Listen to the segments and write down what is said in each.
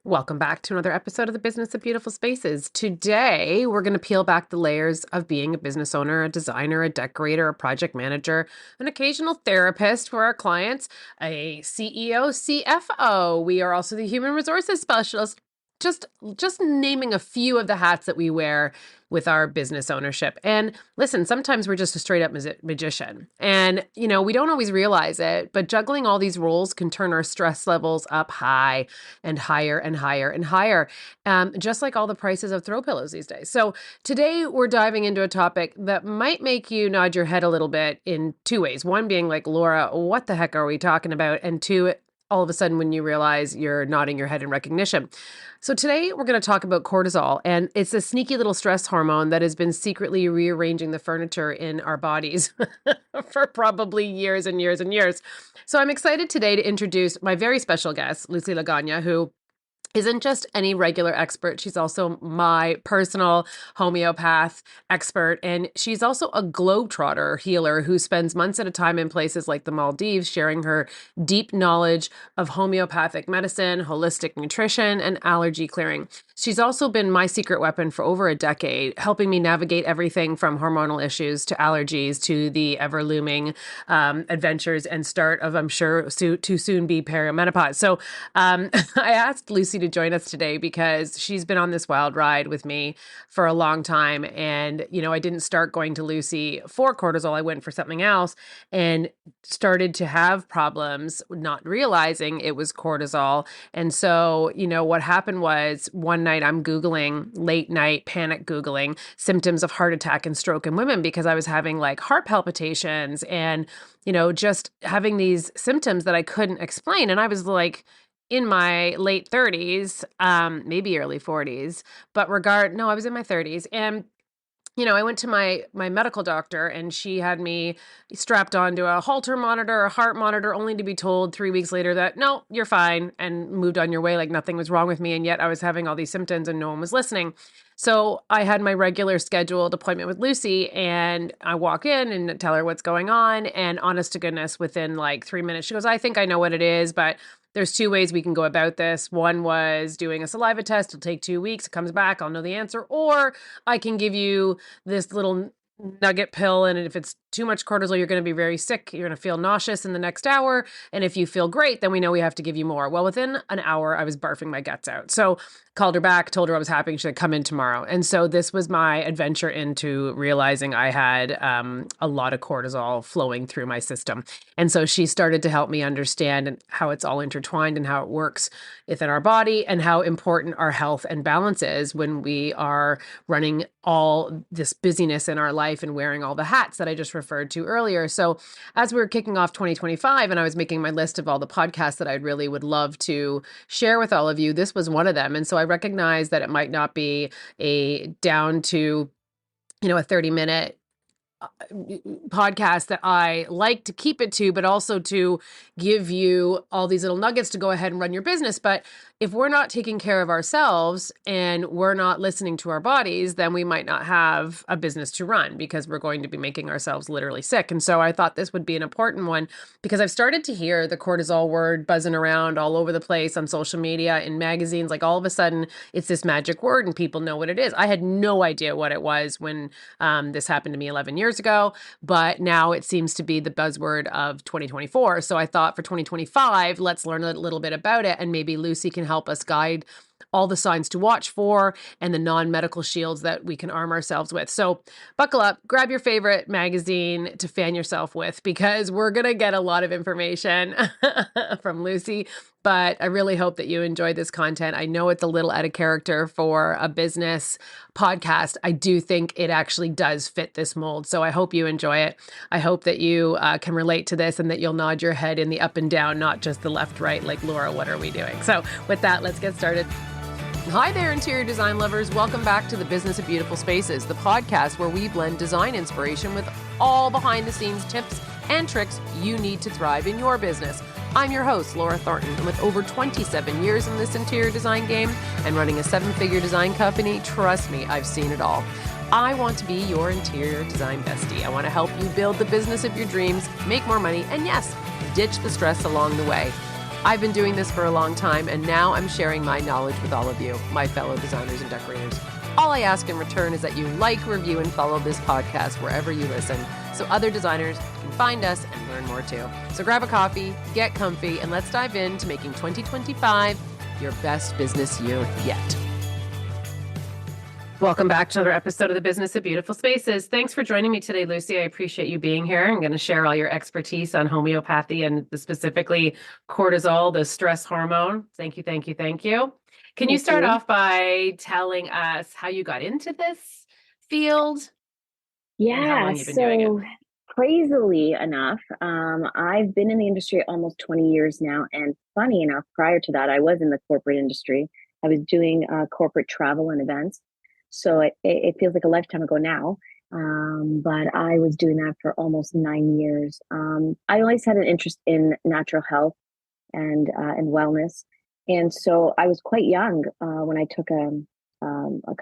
Welcome back to another episode of the Business of Beautiful Spaces. Today, we're going to peel back the layers of being a business owner, a designer, a decorator, a project manager, an occasional therapist for our clients, a CEO, CFO. We are also the human resources specialist. Just naming a few of the hats that we wear with our business ownership. And listen, sometimes we're just a straight up magician. And, we don't always realize it, but juggling all these roles can turn our stress levels up high and higher and higher and higher, just like all the prices of throw pillows these days. So today we're diving into a topic that might make you nod your head a little bit in two ways. One being like, Laura, what the heck are we talking about? And two, all of a sudden when you realize you're nodding your head in recognition. So today we're going to talk about cortisol, and it's a sneaky little stress hormone that has been secretly rearranging the furniture in our bodies for probably years and years and years. So I'm excited today to introduce my very special guest, Lucy Lagana, who isn't just any regular expert. She's also my personal homeopath expert. And she's also a globetrotter healer who spends months at a time in places like the Maldives, sharing her deep knowledge of homeopathic medicine, holistic nutrition, and allergy clearing. She's also been my secret weapon for over a decade, helping me navigate everything from hormonal issues to allergies to the ever looming adventures and start of, I'm sure, to soon be perimenopause. So I asked Lucy to join us today because she's been on this wild ride with me for a long time. And, I didn't start going to Lucy for cortisol. I went for something else and started to have problems, not realizing it was cortisol. And so, what happened was one night I'm Googling, late night panic Googling symptoms of heart attack and stroke in women because I was having like heart palpitations and, just having these symptoms that I couldn't explain. And I was like, in my late 30s, maybe early 40s, but no, I was in my 30s. And I went to my medical doctor and she had me strapped onto a Holter monitor, a heart monitor, only to be told 3 weeks later that, no, you're fine, and moved on your way like nothing was wrong with me. And yet I was having all these symptoms and no one was listening. So I had my regular scheduled appointment with Lucy and I walk in and tell her what's going on. And honest to goodness, within like 3 minutes, she goes, I think I know what it is, but there's two ways we can go about this. One was doing a saliva test. It'll take 2 weeks. It comes back. I'll know the answer. Or I can give you this little nugget pill. And if it's too much cortisol, you're going to be very sick. You're going to feel nauseous in the next hour. And if you feel great, then we know we have to give you more. Well, within an hour, I was barfing my guts out. So called her back, told her I was happy. She said, come in tomorrow. And so this was my adventure into realizing I had a lot of cortisol flowing through my system. And so she started to help me understand how it's all intertwined and how it works within our body and how important our health and balance is when we are running all this busyness in our life and wearing all the hats that I just referred to earlier. So as we were kicking off 2025 and I was making my list of all the podcasts that I really would love to share with all of you, this was one of them. And so I recognized that it might not be a down to, a 30-minute podcast that I like to keep it to, but also to give you all these little nuggets to go ahead and run your business. But if we're not taking care of ourselves and we're not listening to our bodies, then we might not have a business to run because we're going to be making ourselves literally sick. And so I thought this would be an important one because I've started to hear the cortisol word buzzing around all over the place on social media, in magazines. Like all of a sudden it's this magic word and people know what it is. I had no idea what it was when this happened to me 11 years ago, but now it seems to be the buzzword of 2024. So I thought for 2025, let's learn a little bit about it and maybe Lucy can help us guide all the signs to watch for and the non-medical shields that we can arm ourselves with. So buckle up, grab your favorite magazine to fan yourself with because we're going to get a lot of information from Lucy, but I really hope that you enjoy this content. I know it's a little out of character for a business podcast. I do think it actually does fit this mold. So I hope you enjoy it. I hope that you can relate to this and that you'll nod your head in the up and down, not just the left, right, like Laura, what are we doing? So with that, let's get started. Hi there, interior design lovers. Welcome back to the Business of Beautiful Spaces, the podcast where we blend design inspiration with all behind the scenes tips and tricks you need to thrive in your business. I'm your host, Laura Thornton, and with over 27 years in this interior design game and running a 7-figure design company, trust me, I've seen it all. I want to be your interior design bestie. I want to help you build the business of your dreams, make more money, and yes, ditch the stress along the way. I've been doing this for a long time, and now I'm sharing my knowledge with all of you, my fellow designers and decorators. All I ask in return is that you like, review, and follow this podcast wherever you listen, so other designers can find us and learn more too. So grab a coffee, get comfy, and let's dive into making 2025 your best business year yet. Welcome back to another episode of the Business of Beautiful Spaces. Thanks for joining me today, Lucy. I appreciate you being here. I'm going to share all your expertise on homeopathy and specifically cortisol, the stress hormone. Thank you, thank you, thank you. Can you start off by telling us how you got into this field? And how long you've been doing it? Crazily enough, I've been in the industry almost 20 years now. And funny enough, prior to that, I was in the corporate industry. I was doing corporate travel and events. So it feels like a lifetime ago now. But I was doing that for almost 9 years. I always had an interest in natural health and wellness. And so I was quite young when I took a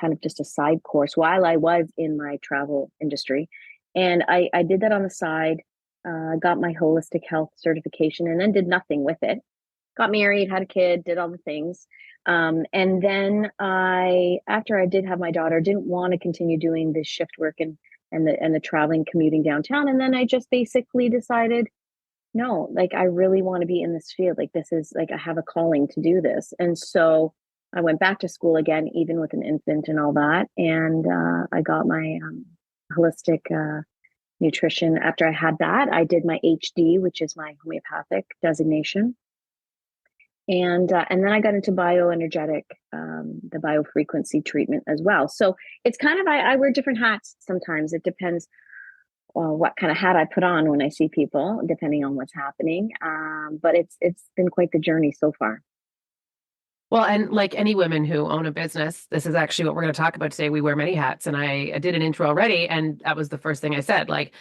kind of just a side course while I was in my travel industry. And I did that on the side, got my holistic health certification, and then did nothing with it. Got married, had a kid, did all the things. And then after I did have my daughter, didn't want to continue doing this shift work and the traveling, commuting downtown. And then I just basically decided, no, like I really want to be in this field. Like this is like I have a calling to do this. And so I went back to school again, even with an infant and all that. And I got my holistic nutrition. After I had that, I did my HD, which is my homeopathic designation. And then I got into bioenergetic, the biofrequency treatment as well. So it's kind of, I wear different hats sometimes. It depends what kind of hat I put on when I see people, depending on what's happening. But it's been quite the journey so far. Well, and like any women who own a business, this is actually what we're going to talk about today. We wear many hats, and I did an intro already, and that was the first thing I said. Like,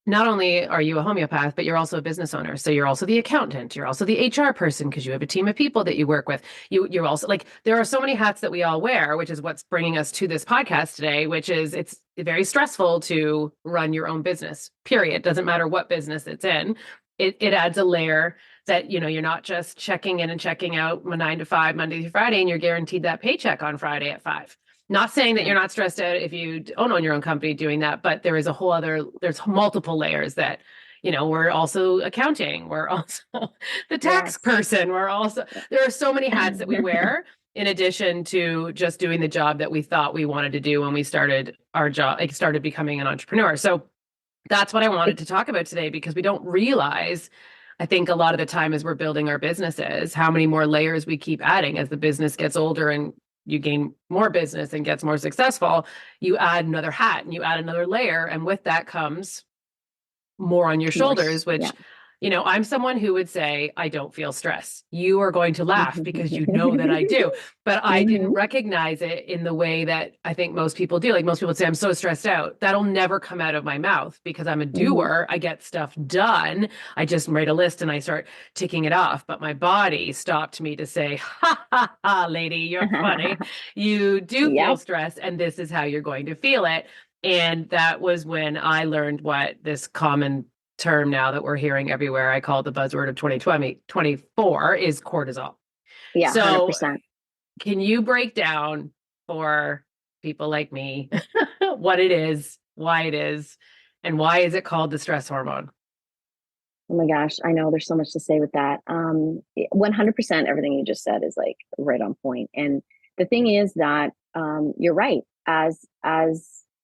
not only are you a homeopath, but you're also a business owner. So you're also the accountant. You're also the HR person because you have a team of people that you work with. You're also like, there are so many hats that we all wear, which is what's bringing us to this podcast today, which is it's very stressful to run your own business, period. Doesn't matter what business it's in. It adds a layer that, you're not just checking in and checking out 9 to 5, Monday through Friday, and you're guaranteed that paycheck on Friday at 5. Not saying that you're not stressed out if you don't own your own company doing that, but there is there's multiple layers that, we're also accounting. We're also the tax person. There are so many hats that we wear in addition to just doing the job that we thought we wanted to do when we started our job, like started becoming an entrepreneur. So that's what I wanted to talk about today, because we don't realize, I think a lot of the time as we're building our businesses, how many more layers we keep adding as the business gets older and you gain more business and gets more successful. You add another hat and you add another layer. And with that comes more on your shoulders, which, I'm someone who would say, I don't feel stress. You are going to laugh because you know that I do, but I didn't recognize it in the way that I think most people do. Like most people say, I'm so stressed out. That'll never come out of my mouth because I'm a doer. I get stuff done. I just write a list and I start ticking it off. But my body stopped me to say, ha, ha, ha, lady, you're funny. You do feel stress, and this is how you're going to feel it. And that was when I learned what this common term now that we're hearing everywhere, I call the buzzword of 2024 is cortisol. Yeah, so 100%. Can you break down for people like me what it is, why it is, and why is it called the stress hormone? Oh my gosh, I know there's so much to say with that. 100% everything you just said is like right on point. And the thing is that you're right. As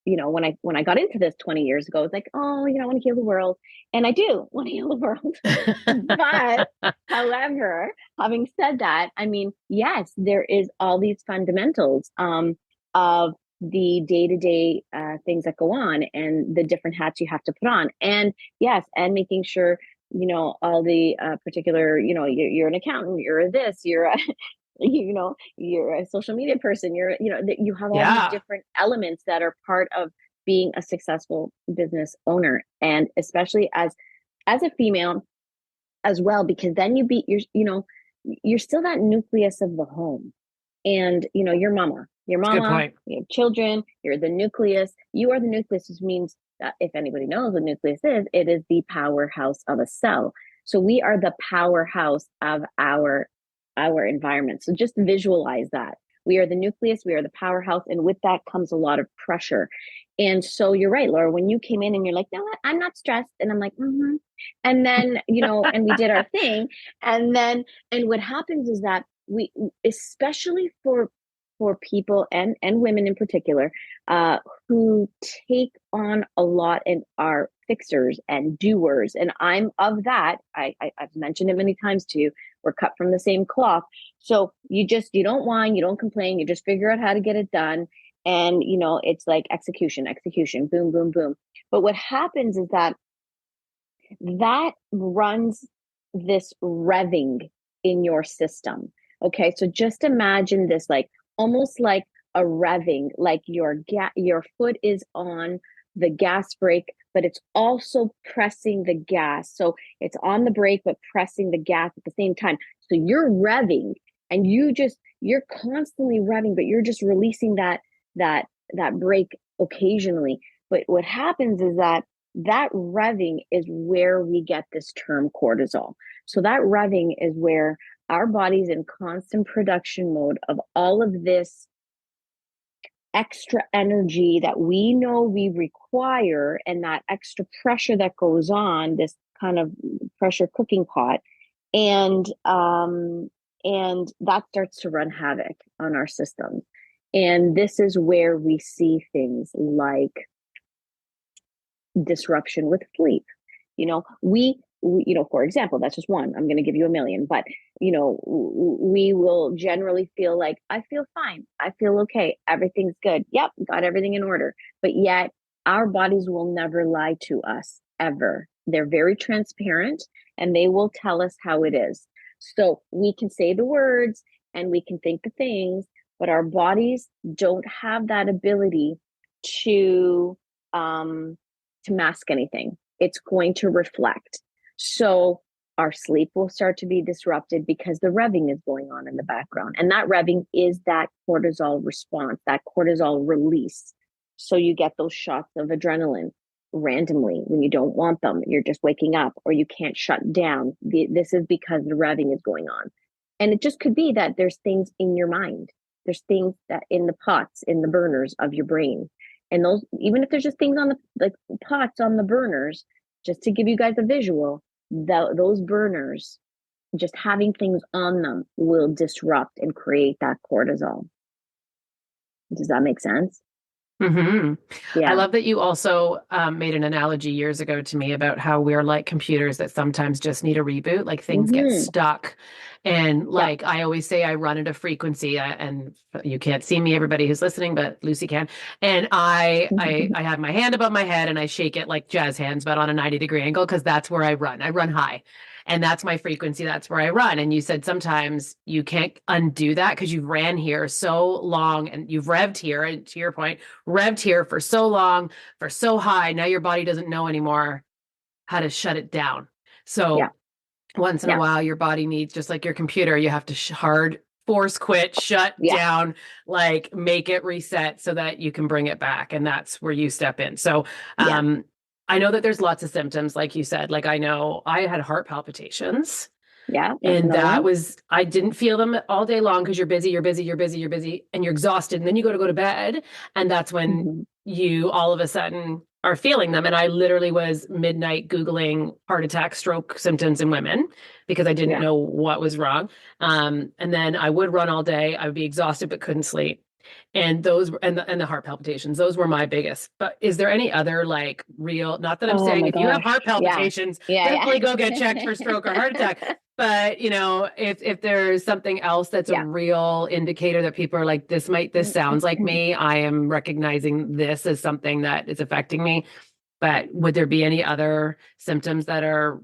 when I got into this 20 years ago, it's like, oh, I want to heal the world. And I do want to heal the world. But however, having said that, I mean, yes, there is all these fundamentals of the day-to-day things that go on and the different hats you have to put on. And yes, and making sure, all the particular, you're an accountant, you're this, you're a, you're a social media person, you have all these different elements that are part of being a successful business owner. And especially as a female as well, because then you're still that nucleus of the home. And, your mama, your children, you're the nucleus. You are the nucleus, which means that if anybody knows what nucleus is, it is the powerhouse of a cell. So we are the powerhouse of our environment. So just visualize that. We are the nucleus, we are the powerhouse, and with that comes a lot of pressure. And so you're right, Laura, when you came in and you're like, no, I'm not stressed. And I'm like, mm-hmm. And then, and we did our thing. And what happens is that we, especially for people and women in particular, uh, who take on a lot and are fixers and doers. And I'm of that. I've mentioned it many times to you. We're cut from the same cloth. So you don't whine, you don't complain, you just figure out how to get it done. And it's like execution, execution, boom, boom, boom. But what happens is that runs this revving in your system. Okay, so just imagine this, like almost like a revving, like your foot is on the gas brake, but it's also pressing the gas. So it's on the brake, but pressing the gas at the same time. So you're revving, and you're constantly revving, but you're just releasing that brake occasionally. But what happens is that revving is where we get this term cortisol. So that revving is where our body's in constant production mode of all of this extra energy that we know we require, and that extra pressure that goes on, this kind of pressure cooking pot. And that starts to run havoc on our system. And this is where we see things like disruption with sleep. For example, that's just one. I'm going to give you a million, but we will generally feel like, I feel fine, I feel okay, everything's good, yep, got everything in order. But yet our bodies will never lie to us, ever. They're very transparent, and they will tell us how it is. So we can say the words and we can think the things, but our bodies don't have that ability to mask anything. It's going to reflect. So our sleep will start to be disrupted because the revving is going on in the background. And that revving is that cortisol response, that cortisol release. So you get those shots of adrenaline randomly when you don't want them. You're just waking up, or you can't shut down. This is because the revving is going on. And it just could be that there's things in your mind. There's things that in the pots, in the burners of your brain. And those, even if there's just things on the like pots on the burners, just to give you guys a visual, those burners, just having things on them will disrupt and create that cortisol. Does that make sense? Hmm. I Yeah. love that you also made an analogy years ago to me about how we're like computers that sometimes just need a reboot, like things get Mm-hmm. stuck. And Yeah. like I always say, I run at a frequency, and you can't see me, everybody who's listening, but Lucy can. And I have my hand above my head and I shake it like jazz hands, but on a 90-degree angle, because that's where I run. I run high. And that's my frequency. That's where I run. And you said sometimes you can't undo that because you've ran here so long and you've revved here. And to your point, revved here for so long, for so high. Now your body doesn't know anymore how to shut it down. Yeah. So once in a Yeah. while, your body needs, just like your computer, you have to hard force quit, shut Yeah. down, like make it reset so that you can bring it back. And that's where you step in. So, Yeah. I know that there's lots of symptoms, like you said. Like I know I had heart palpitations, Yeah. That's and another that one. was, I didn't feel them all day long because you're busy, you're busy, you're busy, you're busy, and you're exhausted. And then you go to bed. And that's when Mm-hmm. you all of a sudden are feeling them. And I literally was midnight Googling heart attack, stroke symptoms in women because I didn't Yeah. know what was wrong. And then I would run all day. I would be exhausted but couldn't sleep. And those and the heart palpitations, those were my biggest. But is there any other like real, not that I'm Oh saying my if you have gosh. heart Yeah. palpitations, Yeah. definitely go get checked for stroke or heart attack. Yeah. But if there's something else that's a Yeah. real indicator that people are like, this sounds like me. I am recognizing this as something that is affecting me. But would there be any other symptoms that are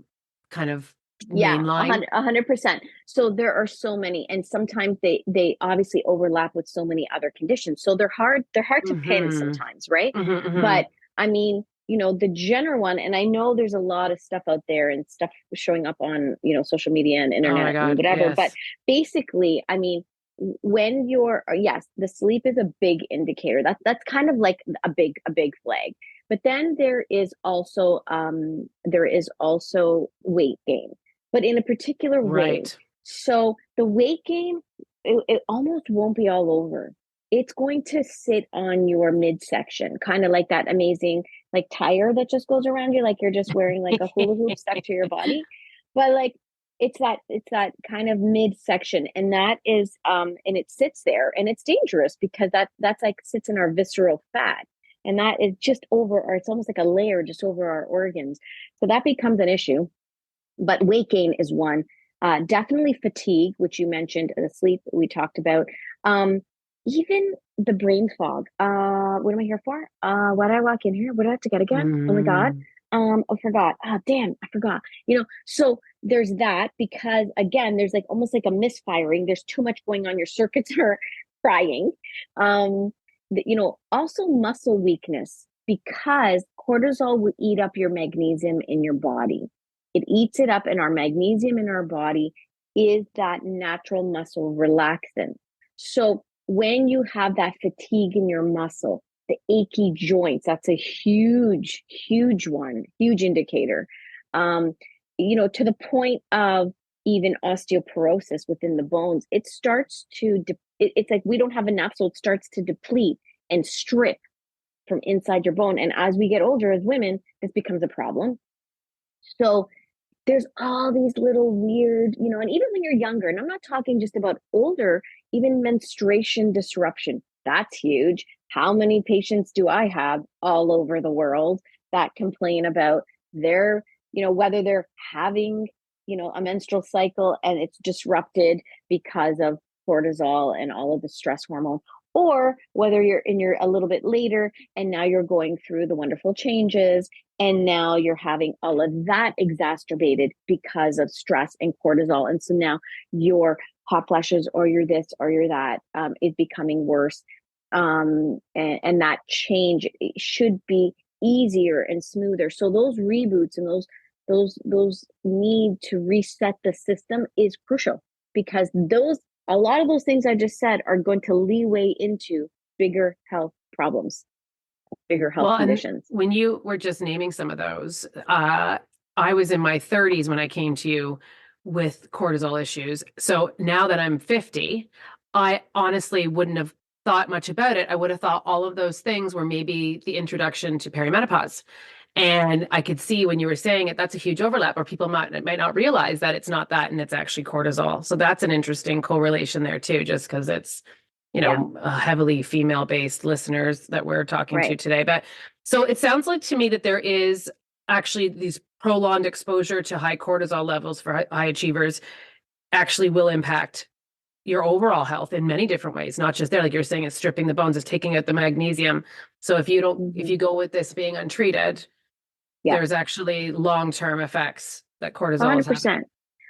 kind of Yeah, mainline? 100%. So there are so many, and sometimes they obviously overlap with so many other conditions. So they're hard to pin Mm-hmm. sometimes, right? Mm-hmm, mm-hmm. But I mean, the general one, and I know there's a lot of stuff out there and stuff showing up on, social media and Oh my internet and God, whatever. But yes. basically, I mean, when yes, the sleep is a big indicator. That's kind of like a big flag. But then there is also weight gain. but in a particular way. Right. So the weight gain, it almost won't be all over. It's going to sit on your midsection, kind of like that amazing like tire that just goes around you, like you're just wearing like a hula hoop stuck to your body. But like it's that kind of midsection, and that is and it sits there, and it's dangerous because that's like sits in our visceral fat, and that is just over, or it's almost like a layer just over our organs. So that becomes an issue. But weight gain is one. Definitely fatigue, which you mentioned, the sleep we talked about. Um, Even the brain fog. What am I here for? Why did I walk in here? What do I have to get again? Oh my God. Mm. I forgot. Ah, damn, I forgot. So there's that, because again, there's like almost like a misfiring. There's too much going on. Your circuits are frying. Um, also muscle weakness, because cortisol will eat up your magnesium in your body. It eats it up, and our magnesium in our body is that natural muscle relaxant. So when you have that fatigue in your muscle, the achy joints, that's a huge, huge one, huge indicator. Um, to the point of even osteoporosis within the bones, it starts to, it's like we don't have enough, so it starts to deplete and strip from inside your bone. And as we get older as women, this becomes a problem. So there's all these little weird, and even when you're younger, and I'm not talking just about older, even menstruation disruption, that's huge. How many patients do I have all over the world that complain about their, whether they're having, a menstrual cycle and it's disrupted because of cortisol and all of the stress hormone, or whether you're in your a little bit later and now you're going through the wonderful changes, and now you're having all of that exacerbated because of stress and cortisol. And so now your hot flashes, or you're this or you're that, is becoming worse. And that change should be easier and smoother. So those reboots and those need to reset the system is crucial, because a lot of those things I just said are going to leeway into bigger health problems, bigger health Well, and conditions. when you were just naming some of those, I was in my 30s when I came to you with cortisol issues. So now that I'm 50, I honestly wouldn't have thought much about it. I would have thought all of those things were maybe the introduction to perimenopause. And I could see when you were saying it, that's a huge overlap, or people might not realize that it's not that and it's actually cortisol. So that's an interesting correlation there too, just because it's Yeah, heavily female-based listeners that we're talking to right. today. But so it sounds like to me that there is actually these prolonged exposure to high cortisol levels for high achievers actually will impact your overall health in many different ways, not just there, like you're saying, it's stripping the bones, it's taking out the magnesium. So if Hmm. you go with this being untreated, Yeah, there's actually long-term effects that cortisol is having. 100%.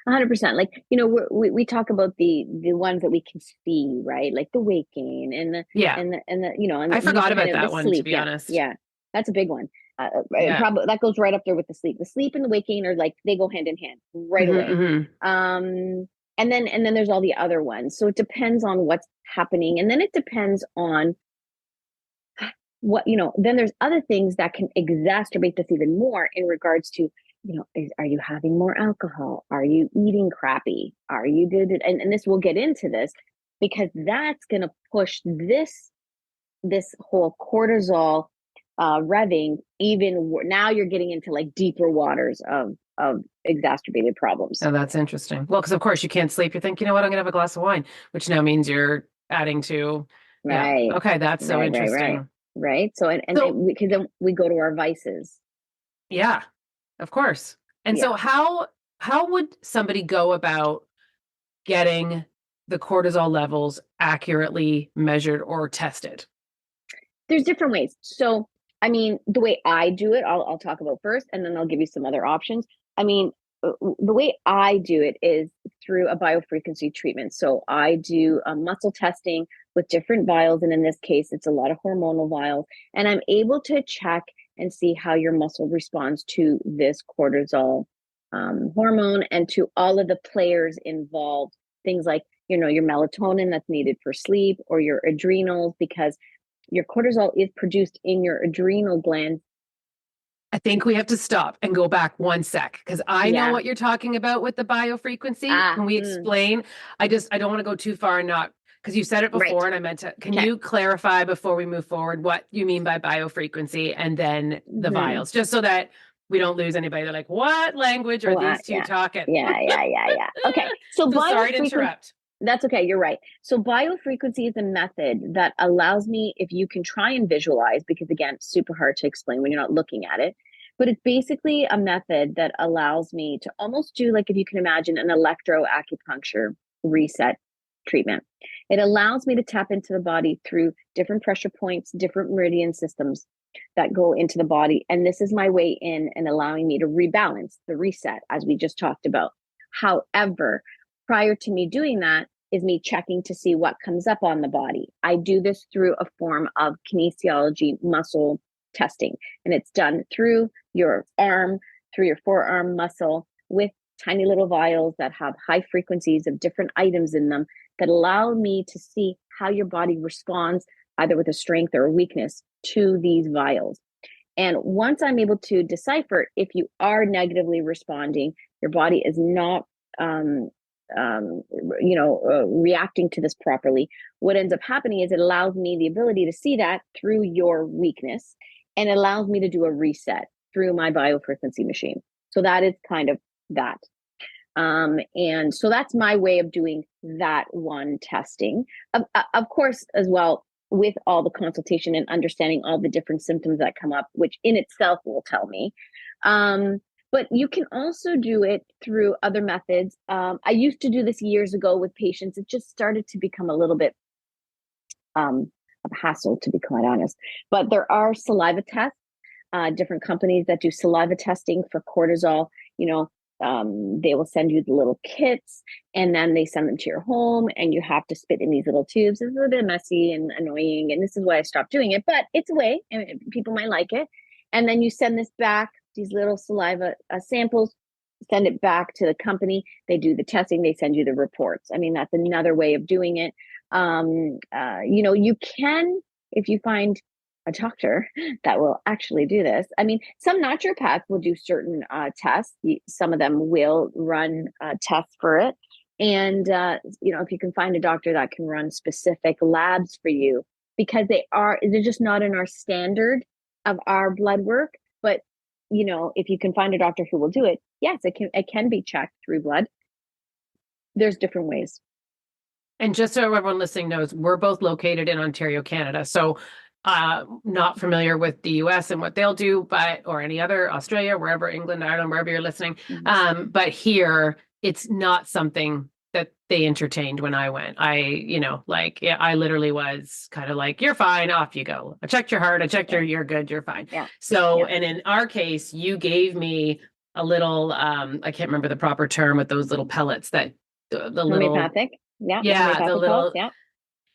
100%. Like, we talk about the ones that we can see, right? Like the weight gain and the, Yeah, and the, and the, and I you forgot kind about of the that one, to sleep. be Yeah. honest. Yeah. That's a big one. Yeah. Probably that goes right up there with the sleep. The sleep and the weight gain are like, they go hand in hand right Hmm. away. Hmm. And then there's all the other ones. So it depends on what's happening. And then it depends on then there's other things that can exacerbate this even more, in regards to, are you having more alcohol? Are you eating crappy? Are you did it? And this, we'll get into this, because that's going to push this whole cortisol revving even. Now you're getting into like deeper waters of exacerbated problems. Oh, that's interesting. Well, because of course you can't sleep. You think, you know what, I'm gonna have a glass of wine, which now means you're adding to, yeah. Right, Okay, that's so right, right, right, interesting. right. So and So, because then we go to our vices. yeah, of course. And so Yeah. how would somebody go about getting the cortisol levels accurately measured or tested? There's different ways. So, I mean, the way I do it, I'll talk about first, and then I'll give you some other options. I mean, the way I do it is through a biofrequency treatment. So I do muscle testing with different vials, and in this case, it's a lot of hormonal vials, and I'm able to check and see how your muscle responds to this cortisol hormone, and to all of the players involved. Things like, your melatonin that's needed for sleep, or your adrenals, because your cortisol is produced in your adrenal glands I think we have to stop and go back one sec because I know Yeah. what you're talking about with the biofrequency. Ah, Can we explain? I don't want to go too far and not because you said it right. before and I meant to. Can Okay. you clarify before we move forward what you mean by biofrequency and then the Hmm. vials, just so that we don't lose anybody? They're like, what language are Well, these two yeah. talking? Yeah. Okay. So So sorry to biofrequency, interrupt. that's okay. You're right. So biofrequency is a method that allows me, if you can try and visualize, because again, it's super hard to explain when you're not looking at it, but it's basically a method that allows me to almost do like if you can imagine an electro acupuncture reset treatment. It allows me to tap into the body through different pressure points, different meridian systems that go into the body. And this is my way in and allowing me to rebalance the reset, as we just talked about. However, prior to me doing that is me checking to see what comes up on the body. I do this through a form of kinesiology muscle testing, and it's done through your arm, through your forearm muscle with tiny little vials that have high frequencies of different items in them that allow me to see how your body responds either with a strength or a weakness to these vials. And once I'm able to decipher if you are negatively responding, your body is not, um, reacting to this properly. What ends up happening is it allows me the ability to see that through your weakness, and it allows me to do a reset through my biofrequency machine. So that is kind of that. And so that's my way of doing that one testing. Of course, as well, with all the consultation and understanding all the different symptoms that come up, which in itself will tell me. But you can also do it through other methods. I used to do this years ago with patients. It just started to become a little bit of a hassle, to be quite honest. But there are saliva tests, different companies that do saliva testing for cortisol. You know, they will send you the little kits and then they send them to your home and you have to spit in these little tubes. It's a little bit messy and annoying. And this is why I stopped doing it, but it's a way and people might like it. And then you send this back, these little saliva samples, send it back to the company. They do the testing, they send you the reports. I mean, that's another way of doing it. You can, if you find a doctor that will actually do this. I mean, some naturopaths will do certain tests. Some of them will run tests for it. And, if you can find a doctor that can run specific labs for you, because they're just not in our standard of our blood work. But, if you can find a doctor who will do it, yes, it can be checked through blood. There's different ways. And just so everyone listening knows, we're both located in Ontario, Canada. So not familiar with the US and what they'll do, or any other, Australia, wherever, England, Ireland, wherever you're listening. Mm-hmm. But here it's not something that they entertained when I went. I literally was kind of like, you're fine, off you go. I checked your heart, I checked Yeah. you're good, you're fine. Yeah. So, Yeah. and in our case, you gave me a little, I can't remember the proper term with those little pellets that the little, Homeopathic. Yeah. The yeah, the homeopathic pills. little, Yeah.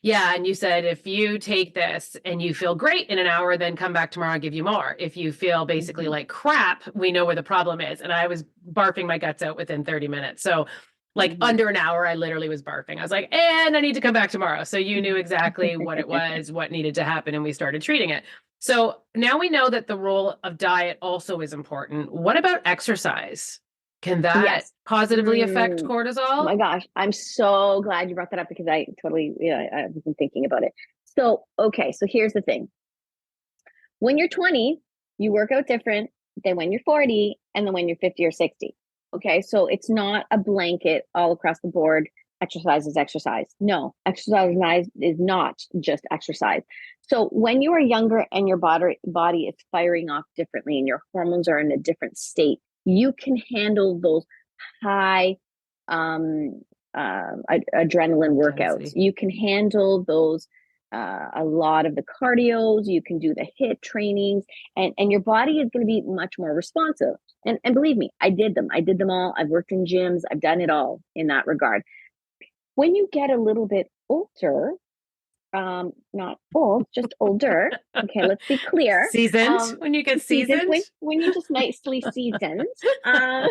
yeah, and you said if you take this and you feel great in an hour, then come back tomorrow and give you more. If you feel basically Mm-hmm. like crap, we know where the problem is. And I was barfing my guts out within 30 minutes. So like Mm-hmm. under an hour, I literally was barfing. I was like, and I need to come back tomorrow. So you knew exactly what it was, what needed to happen, and we started treating it. So now we know that the role of diet also is important. What about exercise? Can that Yes. positively affect Mm. Oh cortisol? my gosh. I'm so glad you brought that up because I totally, I've been thinking about it. So, okay. So here's the thing. When you're 20, you work out different than when you're 40 and then when you're 50 or 60. Okay. So it's not a blanket all across the board. Exercise is exercise. No, exercise is not just exercise. So when you are younger and your body is firing off differently and your hormones are in a different state, you can handle those high um, adrenaline workouts. Intensity. You can handle those a lot of the cardios. You can do the HIIT trainings, and your body is going to be much more responsive. And believe me, I did them. I did them all. I've worked in gyms. I've done it all in that regard. When you get a little bit older, not old, just older. Okay, let's be clear. Seasoned, when you get Seasoned, seasoned. when you're just nicely seasoned, um,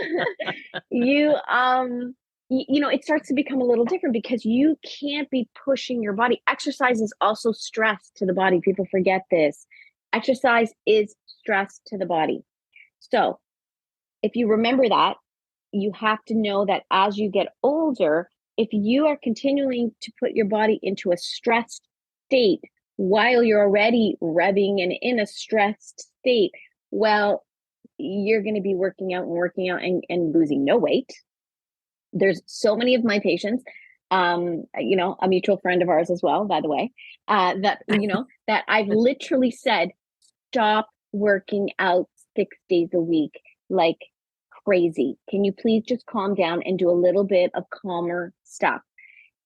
you it starts to become a little different because you can't be pushing your body. Exercise is also stress to the body. People forget this. Exercise is stress to the body. So if you remember that, you have to know that as you get older, if you are continuing to put your body into a stressed state while you're already revving and in a stressed state, well, you're going to be working out and losing no weight. There's so many of my patients, a mutual friend of ours as well, by the way, that I've literally said, stop working out 6 days a week like crazy. Can you please just calm down and do a little bit of calmer stuff?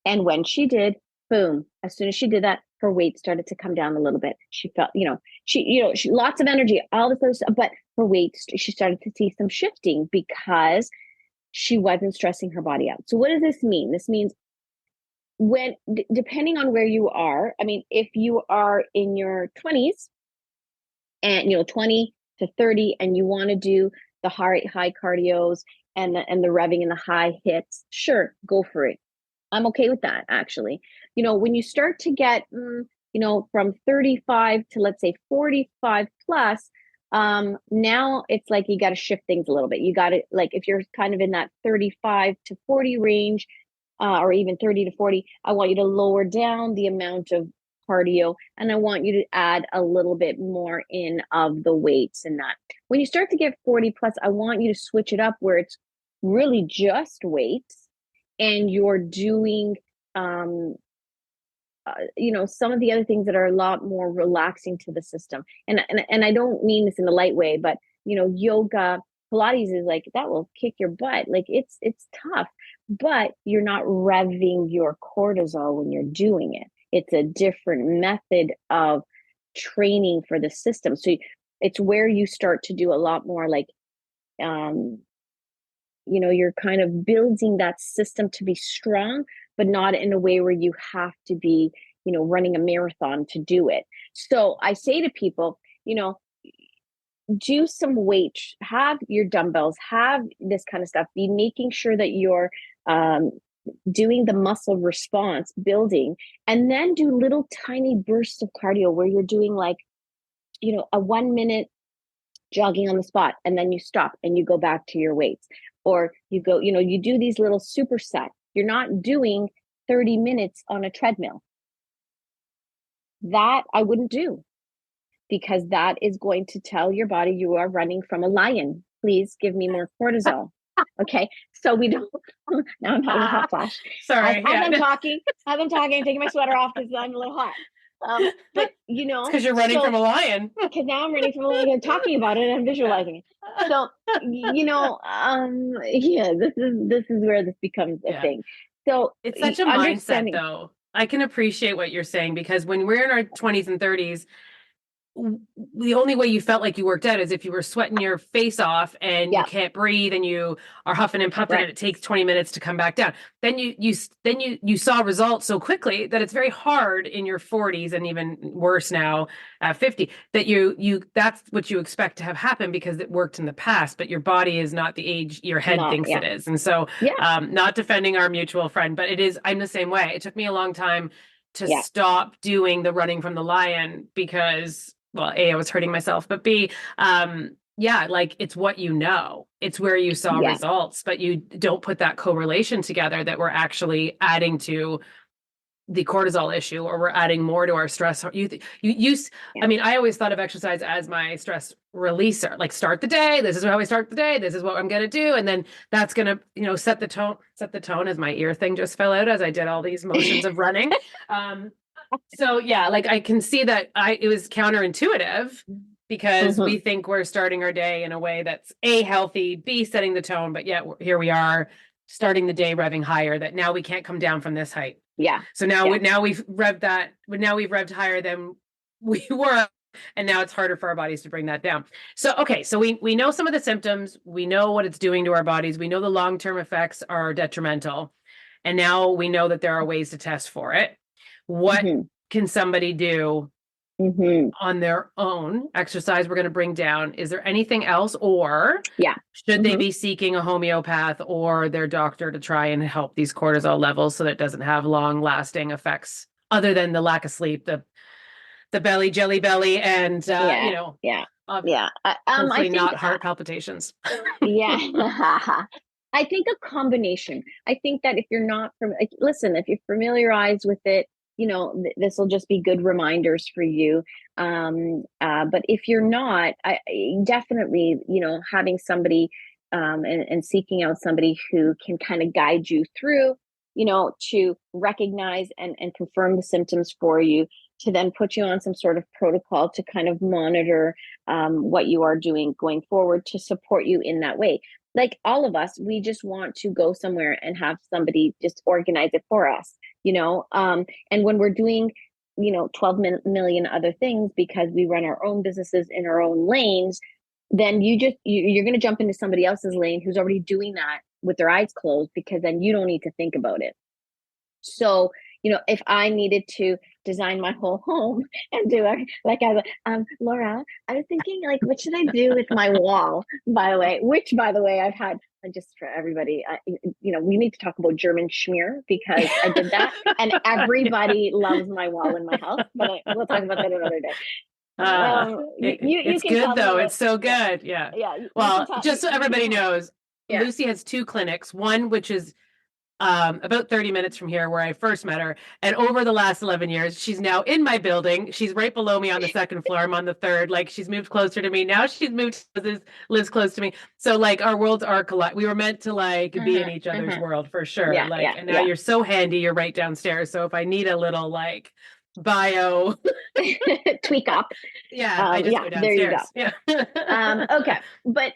And when she did, boom, as soon as she did that, her weight started to come down a little bit. She felt, she lots of energy, all this other stuff, but her weight, she started to see some shifting because she wasn't stressing her body out. So what does this mean? This means when, depending on where you are, I mean, if you are in your 20s and, 20 to 30, and you want to do the high cardios and the revving and the high hits, sure, go for it. I'm okay with that, actually. When you start to get, from 35 to, let's say, 45 plus, now it's like you got to shift things a little bit. You got to, like, if you're kind of in that 35 to 40 range, or even 30 to 40, I want you to lower down the amount of cardio, and I want you to add a little bit more in of the weights and that. When you start to get 40 plus, I want you to switch it up where it's really just weights, and you're doing some of the other things that are a lot more relaxing to the system. And I don't mean this in a light way, but yoga, Pilates is like, that will kick your butt. Like it's tough, but you're not revving your cortisol when you're doing it. It's a different method of training for the system. So it's where you start to do a lot more like, you're kind of building that system to be strong, but not in a way where you have to be, running a marathon to do it. So I say to people, do some weight, have your dumbbells, have this kind of stuff, be making sure that you're doing the muscle response building, and then do little tiny bursts of cardio where you're doing like, a 1 minute jogging on the spot, and then you stop and you go back to your weights, or you go, you do these little supersets. You're not doing 30 minutes on a treadmill. That I wouldn't do, because that is going to tell your body you are running from a lion. Please give me more cortisol. Okay, so we don't. Now I'm having a hot flash. Sorry, as I'm talking, I'm taking my sweater off because I'm a little hot. But because you're running from a lion. Because now I'm running from a lion, talking about it and visualizing it. So yeah, this is where this becomes a thing. So it's such a mindset, though. I can appreciate what you're saying, because when we're in our 20s and 30s, the only way you felt like you worked out is if you were sweating your face off and you can't breathe and you are huffing and puffing, and it takes 20 minutes to come back down. Then you saw results so quickly that it's very hard in your 40s, and even worse now at 50, that that's what you expect to have happen because it worked in the past, but your body is not the age your head thinks it is. And so not defending our mutual friend, but I'm the same way. It took me a long time to stop doing the running from the lion because, well, A, I was hurting myself, but B, like it's what it's where you saw results, but you don't put that correlation together that we're actually adding to the cortisol issue, or we're adding more to our stress. I mean, I always thought of exercise as my stress releaser. Like, start the day. This is how I start the day. This is what I'm going to do. And then that's going to, set the tone, as my ear thing just fell out as I did all these motions of running. So like I can see that it was counterintuitive, because we think we're starting our day in a way that's A, healthy, B, setting the tone, but yet here we are starting the day revving higher, that now we can't come down from this height. Yeah. So now we've revved higher than we were, and now it's harder for our bodies to bring that down. So, okay. So we know some of the symptoms, we know what it's doing to our bodies. We know the long-term effects are detrimental. And now we know that there are ways to test for it. What can somebody do on their own? Exercise we're going to bring down. Is there anything else, or should they be seeking a homeopath or their doctor to try and help these cortisol levels so that it doesn't have long-lasting effects other than the lack of sleep, the jelly belly, and Yeah. I Hopefully think, not heart palpitations. yeah. I think a combination. I think that if you're not from, like, listen, if you're familiarized with it, this will just be good reminders for you. But if you're not, definitely, having somebody, and seeking out somebody who can kind of guide you through, to recognize and confirm the symptoms for you, to then put you on some sort of protocol to kind of monitor, what you are doing going forward to support you in that way. Like all of us, we just want to go somewhere and have somebody just organize it for us, and when we're doing, 12 million other things because we run our own businesses in our own lanes, then you're going to jump into somebody else's lane who's already doing that with their eyes closed, because then you don't need to think about it. So, if I needed to design my whole home and do it, like, Laura, I was thinking, like, what should I do with my wall, by the way, which, by the way, I've had, just for everybody, we need to talk about German schmear, because I did that and everybody loves my wall in my house, but we'll talk about that another day. You It's can good tell me though. what, It's so yeah, good. Yeah. yeah, Well, just so you can everybody tell, knows, yeah. Lucy has two clinics, one which is about 30 minutes from here where I first met her. And over the last 11 years, she's now in my building. She's right below me on the second floor. I'm on the third. Like she's moved closer to me. Now she's moved, lives close to me. So like our worlds are collide. We were meant to like be in Uh-huh, each other's uh-huh. world for sure. Yeah, Like, yeah, and now yeah. you're so handy. You're right downstairs. So if I need a little like bio, Tweak up. yeah, I just Yeah, go there you go. downstairs. Yeah. Okay. But,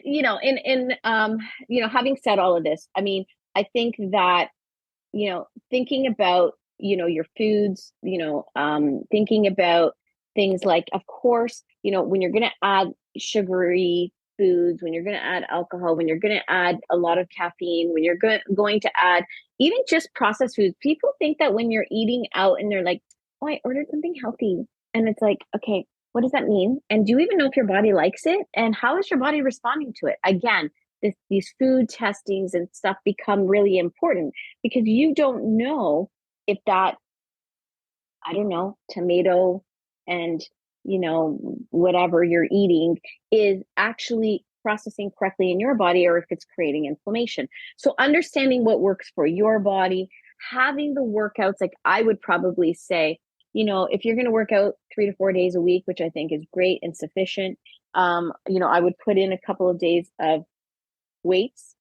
having said all of this, I mean, I think that, thinking about, your foods, thinking about things like, of course, when you're going to add sugary foods, when you're going to add alcohol, when you're going to add a lot of caffeine, when you're going to add even just processed foods, people think that when you're eating out and they're like, oh, I ordered something healthy. And it's like, okay, what does that mean? And do you even know if your body likes it? And how is your body responding to it? Again, these food testings and stuff become really important, because you don't know if that, I don't know, tomato and, whatever you're eating is actually processing correctly in your body, or if it's creating inflammation. So understanding what works for your body, having the workouts, like I would probably say, if you're going to work out 3 to 4 days a week, which I think is great and sufficient, I would put in a couple of days of weights,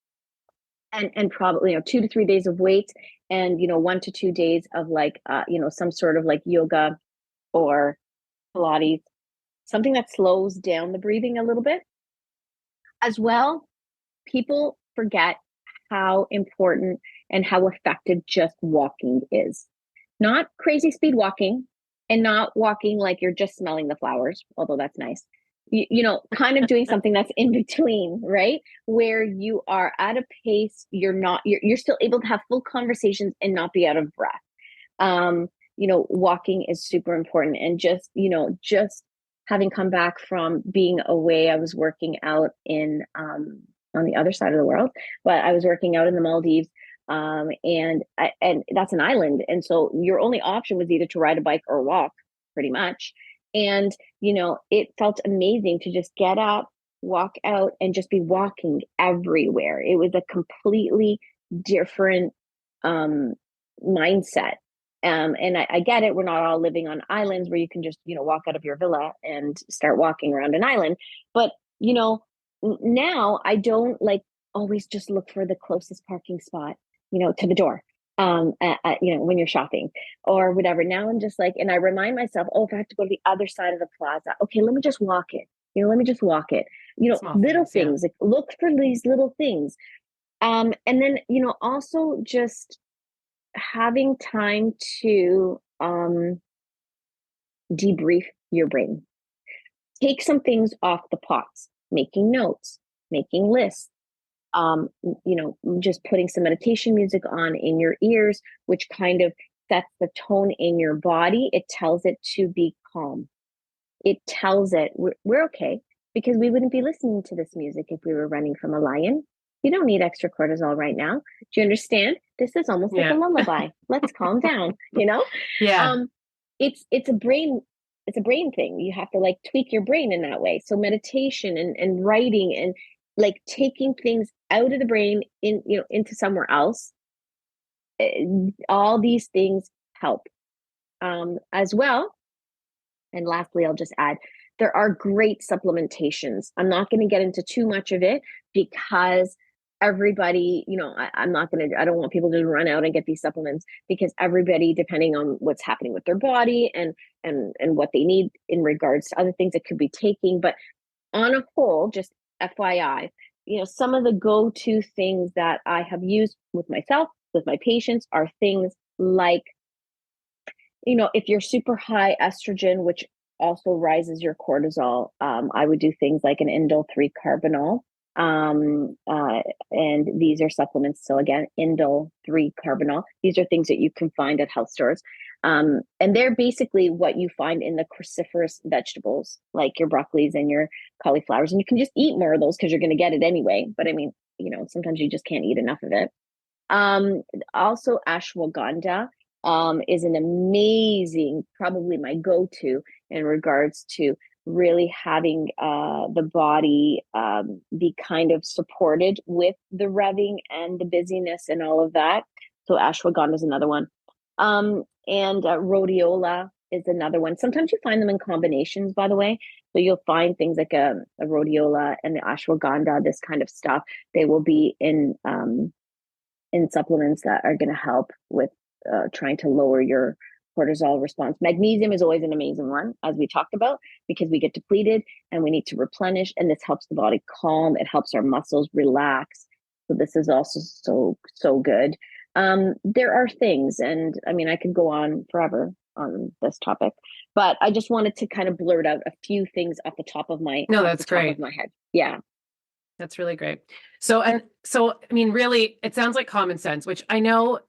and probably, 2 to 3 days of weights, and 1 to 2 days of like, some sort of like yoga or Pilates, something that slows down the breathing a little bit as well. People forget how important and how effective just walking is. Not crazy speed walking, and not walking like you're just smelling the flowers, although that's nice. Kind of doing something that's in between, right? Where you are at a pace, you're still able to have full conversations and not be out of breath. Walking is super important. And just having come back from being away, I was working out in, on the other side of the world, but I was working out in the Maldives. And that's an island. And so your only option was either to ride a bike or walk, pretty much. And, it felt amazing to just get up, walk out, and just be walking everywhere. It was a completely different, mindset. And I get it. We're not all living on islands where you can just, walk out of your villa and start walking around an island. But, now I don't like always just look for the closest parking spot, to the door, when you're shopping or whatever. Now I'm just like, and I remind myself, oh, if I have to go to the other side of the plaza, okay, let me just walk it. Let me just walk it. Small Little things, yeah. things, like look for these little things. And then, also just having time to debrief your brain. Take some things off the pots, making notes, making lists, just putting some meditation music on in your ears, which kind of sets the tone in your body. It tells it to be calm. It tells it we're okay, because we wouldn't be listening to this music if we were running from a lion. You don't need extra cortisol right now. Do you understand? This is almost like a Yeah. lullaby. Let's calm down, Yeah. it's a brain it's a brain thing. You have to like tweak your brain in that way. So meditation and writing and like taking things out of the brain in, into somewhere else, all these things help as well. And lastly, I'll just add, there are great supplementations. I'm not going to get into too much of it because everybody, I'm not going to, I don't want people to run out and get these supplements, because everybody, depending on what's happening with their body and what they need in regards to other things it could be taking. But on a whole, just FYI, some of the go-to things that I have used with myself, with my patients, are things like, if you're super high estrogen, which also rises your cortisol, I would do things like an indole 3 carbinol. And these are supplements. So again, indole 3 carbinol. These are things that you can find at health stores. And they're basically what you find in the cruciferous vegetables, like your broccolis and your cauliflowers. And you can just eat more of those because you're going to get it anyway. But I mean, sometimes you just can't eat enough of it. Also ashwagandha is an amazing, probably my go-to in regards to really having the body be kind of supported with the revving and the busyness and all of that. So ashwagandha is another one. And rhodiola is another one. Sometimes you find them in combinations, by the way. So you'll find things like a rhodiola and the ashwagandha, this kind of stuff. They will be in supplements that are going to help with trying to lower your cortisol response. Magnesium is always an amazing one, as we talked about, because we get depleted and we need to replenish. And this helps the body calm. It helps our muscles relax. So this is also so good. There are things, and I mean, I could go on forever on this topic, but I just wanted to kind of blurt out a few things off the top of my No, that's great. of my head. Yeah. That's really great. So, I mean, really, it sounds like common sense, which I know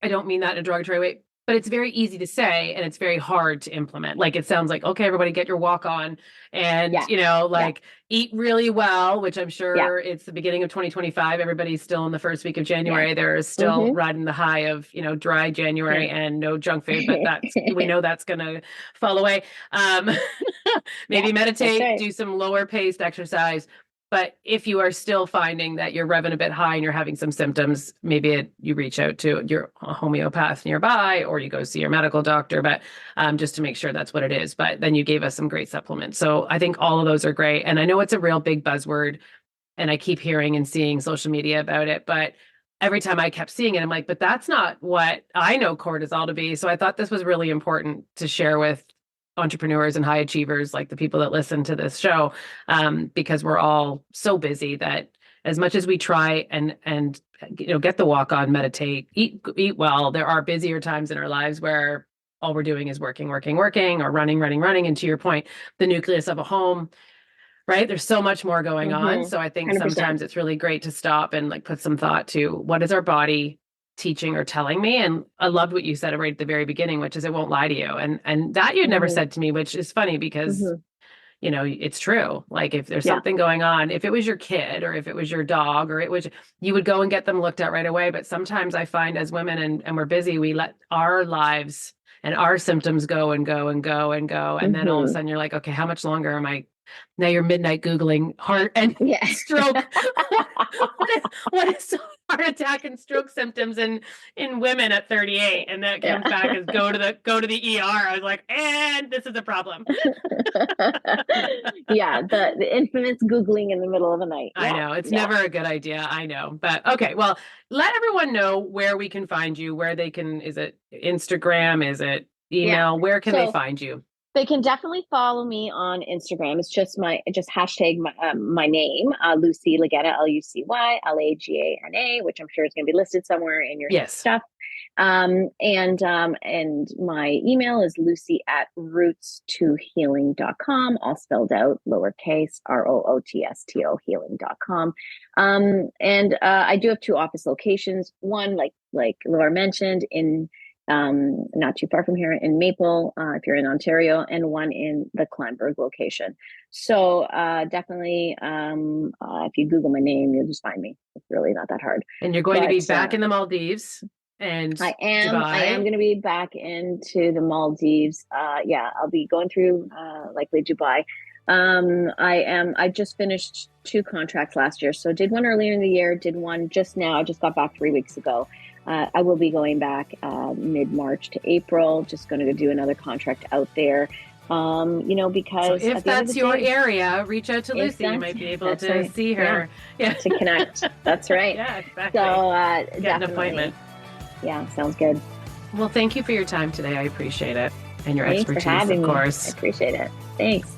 I don't mean that in a derogatory way, but it's very easy to say and it's very hard to implement. Like, it sounds like, okay, everybody get your walk on and, eat really well, which I'm Yeah. sure it's the beginning of 2025. Everybody's still in the first week of January. Yeah. They're still riding the high of, dry January and no junk food, but we know that's going to fall away. Maybe meditate, right. do some lower paced exercise. But if you are still finding that you're revving a bit high and you're having some symptoms, maybe you reach out to your homeopath nearby, or you go see your medical doctor, but just to make sure that's what it is. But then you gave us some great supplements. So I think all of those are great. And I know it's a real big buzzword and I keep hearing and seeing social media about it, but every time I kept seeing it, I'm like, but that's not what I know cortisol to be. So I thought this was really important to share with entrepreneurs and high achievers, like the people that listen to this show, because we're all so busy that as much as we try and get the walk on, meditate, eat well, there are busier times in our lives where all we're doing is working, or running. And to your point, the nucleus of a home, right? There's so much more going on. So I think 100%. sometimes it's really great to stop and like put some thought to what is our body teaching or telling me. And I loved what you said right at the very beginning, which is it won't lie to you. And that you'd never said to me, which is funny because it's true. Like if there's something going on, if it was your kid or if it was your dog or you would go and get them looked at right away. But sometimes I find as women and we're busy, we let our lives and our symptoms go and go and go and go. And then all of a sudden you're like, okay, how much longer am I? Now you're midnight Googling heart and stroke. what is heart attack and stroke symptoms in women at 38? And that comes back as go to the ER. I was like, and this is a problem. The infamous Googling in the middle of the night. I know it's never a good idea. I know, but okay. Well, let everyone know where we can find you, where they can. Is it Instagram? Is it email? Where can they find you? They can definitely follow me on Instagram. It's just hashtag my name, Lucy Lagana, LucyLagana, which I'm sure is going to be listed somewhere in your stuff. And my email is lucy@roots2healing.com, all spelled out, lowercase, ROOTSTO healing.com. And I do have 2 office locations. One, like Laura mentioned, in not too far from here in Maple, if you're in Ontario, and one in the Kleinburg location. So definitely, if you Google my name, you'll just find me. It's really not that hard. And you're going to be back in the Maldives. And I am Dubai. going to be back into the Maldives. Yeah, I'll be going through likely Dubai. I just finished two contracts last year. So did one earlier in the year, did one just now. I just got back 3 weeks ago. I will be going back mid-March to April. Just going to do another contract out there. So Because if at the end of the that's your day, area, reach out to if Lucy. You might be able that's to right. see Yeah, her. Yeah. to connect. That's right. Yeah, So exactly. Get an appointment. definitely. Yeah, sounds good. Well, thank you for your time today. I appreciate it. And your Thanks for expertise, of having me. I course. appreciate it. Thanks.